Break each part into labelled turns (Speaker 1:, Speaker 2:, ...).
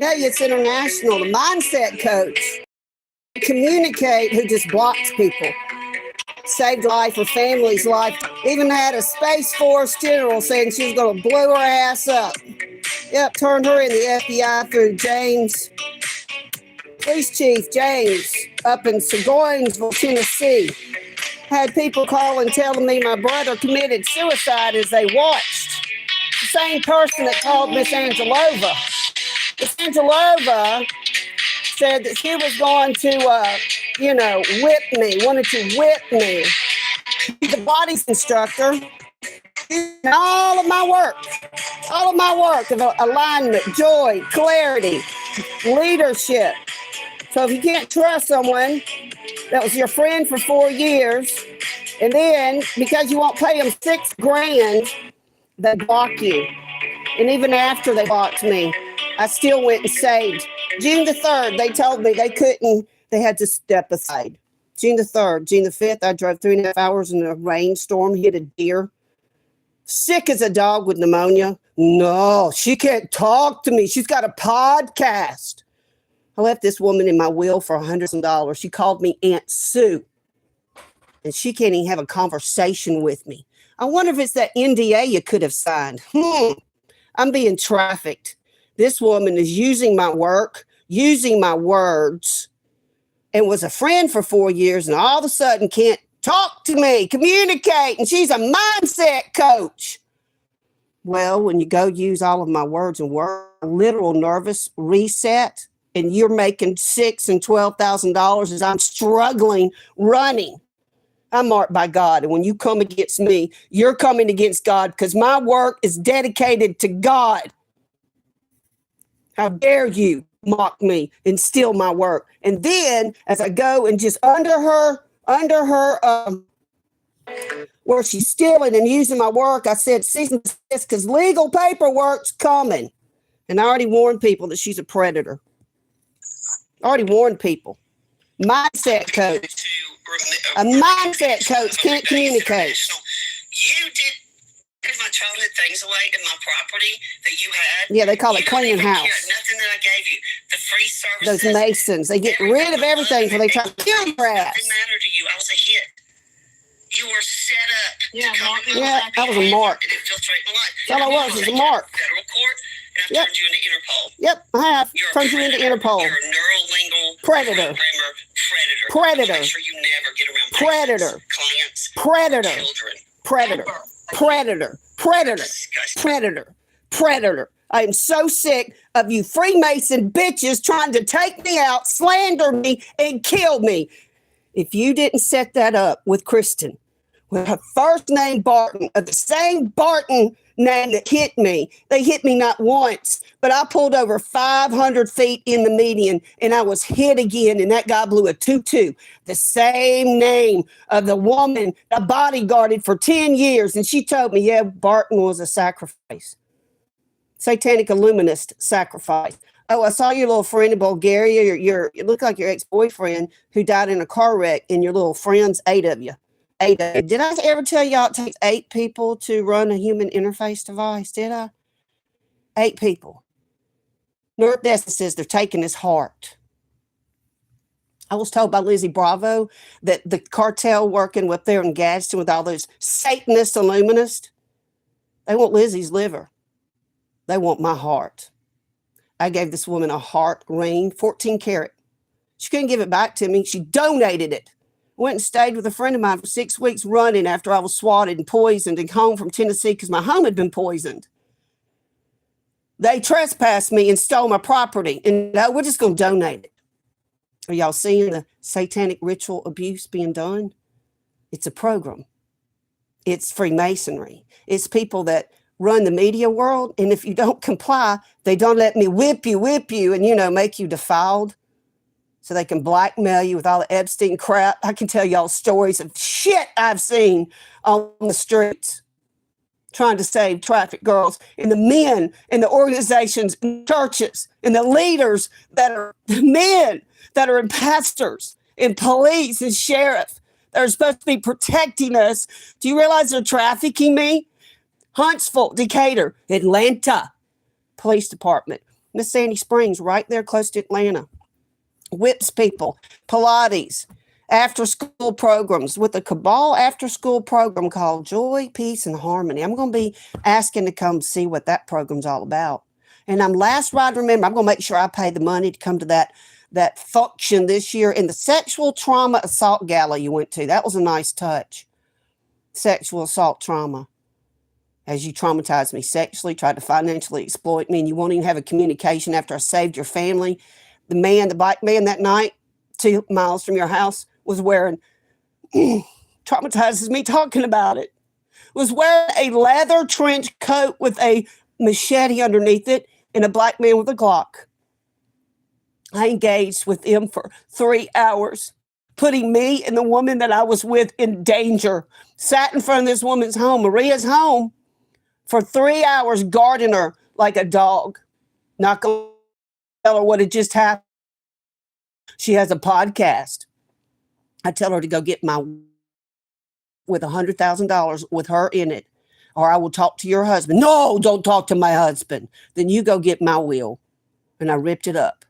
Speaker 1: Rebellious International, the mindset coach. Communicate who just blocks people. Saved life or family's life. Even had a Space Force general saying she was going to blow her ass up. Yep, turned her in the FBI through James, Police Chief James, up in Segoinsville, Tennessee. Had people calling telling me my brother committed suicide as they watched. The same person that called Miss Angelova. Miss Angelova said that she was going to, whip me, wanted to whip me. The bodies instructor, all of my work of alignment, joy, clarity, leadership. So if you can't trust someone that was your friend for 4 years, and then because you won't pay them $6,000, they block you. And even after they blocked me, I still went and saved. June the 3rd, they told me they had to step aside. June the 3rd, June the 5th, I drove 3.5 hours in a rainstorm, hit a deer. Sick as a dog with pneumonia. No, she can't talk to me. She's got a podcast. I left this woman in my will for $100. She called me Aunt Sue. And she can't even have a conversation with me. I wonder if it's that NDA you could have signed. I'm being trafficked. This woman is using my work, using my words, and was a friend for 4 years, and all of a sudden can't talk to me, communicate, and she's a mindset coach. Well, when you go use all of my words and work, a literal nervous reset, and you're making $6,000 and $12,000 as I'm struggling running. I'm marked by God. And when you come against me, you're coming against God because my work is dedicated to God. How dare you mock me and steal my work? And then as I go and just under her, where she's stealing and using my work, I said, cease and desist because legal paperwork's coming. And I already warned people that she's a predator. I already warned people. Mindset coach. A mindset coach can't communicate.
Speaker 2: You did give my childhood things away in my property that you had.
Speaker 1: Yeah, they call it cleaning house.
Speaker 2: Nothing that I gave you. The free services.
Speaker 1: Those Masons, they get rid of everything before they try to kill your ass.
Speaker 2: Nothing mattered to you. I was a hit. You were set up to come to
Speaker 1: that was a mark.
Speaker 2: and infiltrate my life.
Speaker 1: That's all it was a mark.
Speaker 2: Federal court, and I've turned you into Interpol.
Speaker 1: Yep, I have. Turned you into Interpol.
Speaker 2: You're a neurolingual
Speaker 1: Predator.
Speaker 2: Predator. Make sure you never get around
Speaker 1: Predator.
Speaker 2: Clients.
Speaker 1: Predator.
Speaker 2: Children.
Speaker 1: Predator. I am so sick of you Freemason bitches trying to take me out, slander me, and kill me. If you didn't set that up with Kristen, with her first name Barton, of the same Barton name that hit me, they hit me not once, but I pulled over 500 feet in the median and I was hit again. And that guy blew a 2-2, the same name of the woman I bodyguarded for 10 years. And she told me, yeah, Barton was a sacrifice. Satanic illuminist sacrifice. Oh, I saw your little friend in Bulgaria. You look like your ex-boyfriend who died in a car wreck, and your little friends, 8 of you. 8 of you. Did I ever tell y'all it takes 8 people to run a human interface device? Did I? 8 people. North Desist says they're taking his heart. I was told by Lizzie Bravo that the cartel working up there in Gadsden with all those Satanist illuminists, they want Lizzie's liver. They want my heart. I gave this woman a heart ring, 14 karat. She couldn't give it back to me. She donated it. Went and stayed with a friend of mine for 6 weeks running after I was swatted and poisoned and home from Tennessee because my home had been poisoned. They trespassed me and stole my property. And no, we're just going to donate it. Are y'all seeing the satanic ritual abuse being done? It's a program. It's Freemasonry. It's people that run the media world, and if you don't comply, they don't let me whip you, and, make you defiled so they can blackmail you with all the Epstein crap. I can tell y'all stories of shit I've seen on the streets trying to save trafficked girls, and the men and the organizations and churches and the leaders that are the men that are in pastors and police and sheriff that are supposed to be protecting us. Do you realize they're trafficking me? Huntsville, Decatur, Atlanta Police Department. Miss Sandy Springs, right there close to Atlanta. Whips people, Pilates, after school programs with a Cabal after school program called Joy, Peace, and Harmony. I'm going to be asking to come see what that program's all about. And I'm last ride, remember, I'm going to make sure I pay the money to come to that function this year in the sexual trauma assault gala you went to. That was a nice touch. Sexual assault trauma. As you traumatized me sexually, tried to financially exploit me, and you won't even have a communication after I saved your family. The black man that night, 2 miles from your house, was wearing, traumatizes me talking about it, was wearing a leather trench coat with a machete underneath it and a black man with a Glock. I engaged with him for 3 hours, putting me and the woman that I was with in danger. Sat in front of this woman's home, Maria's home, for 3 hours, guarding her like a dog. Not going to tell her what had just happened. She has a podcast. I tell her to go get with $100,000 with her in it, or I will talk to your husband. No, don't talk to my husband. Then you go get my will. And I ripped it up.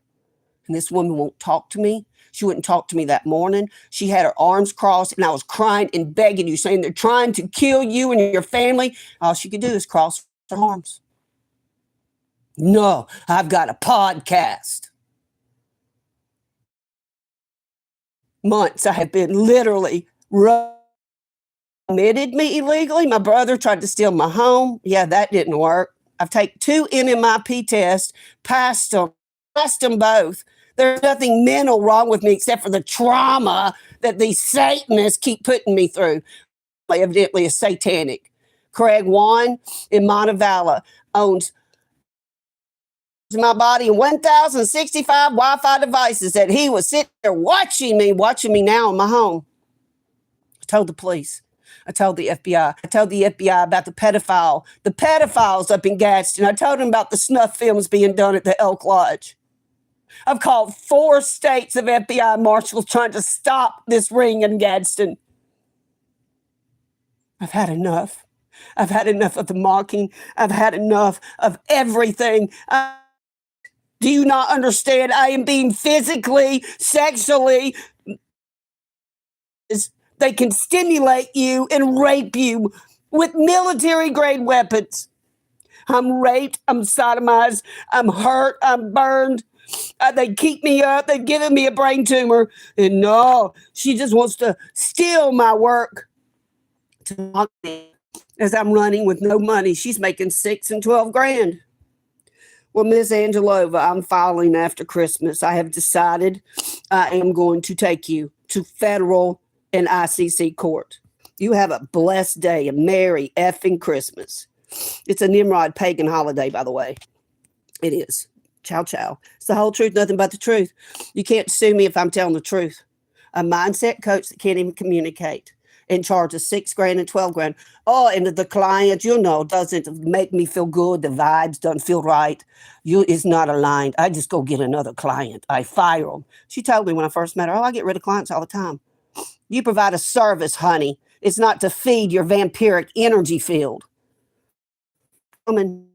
Speaker 1: And this woman won't talk to me. She wouldn't talk to me that morning. She had her arms crossed, and I was crying and begging you, saying they're trying to kill you and your family. All she could do is cross her arms. No, I've got a podcast. Months I have been literally admitted me illegally. My brother tried to steal my home. Yeah, that didn't work. I've taken 2 NMIP tests, passed them both. There's nothing mental wrong with me except for the trauma that these Satanists keep putting me through. Evidently, a Satanic. Craig Wan in Montevallo owns my body in 1,065 Wi-Fi devices that he was sitting there watching me now in my home. I told the police. I told the FBI. I told the FBI about the pedophiles up in Gadsden. I told them about the snuff films being done at the Elk Lodge. I've called 4 states of FBI marshals trying to stop this ring in Gadsden. I've had enough. I've had enough of the mocking. I've had enough of everything. Do you not understand? I am being physically, sexually. They can stimulate you and rape you with military-grade weapons. I'm raped. I'm sodomized. I'm hurt. I'm burned. They keep me up. They've given me a brain tumor. And no, she just wants to steal my work to mock me as I'm running with no money. She's making $6 and $12 grand. Well, Ms. Angelova, I'm filing after Christmas. I have decided I am going to take you to federal and ICC court. You have a blessed day, a merry effing Christmas. It's a Nimrod pagan holiday, by the way. It is. Ciao, ciao. It's the whole truth, nothing but the truth. You can't sue me if I'm telling the truth. A mindset coach that can't even communicate and charges $6 grand and $12 grand. Oh, and the client, doesn't make me feel good. The vibes don't feel right. It's not aligned. I just go get another client. I fire them. She told me when I first met her, I get rid of clients all the time. You provide a service, honey. It's not to feed your vampiric energy field. Coming.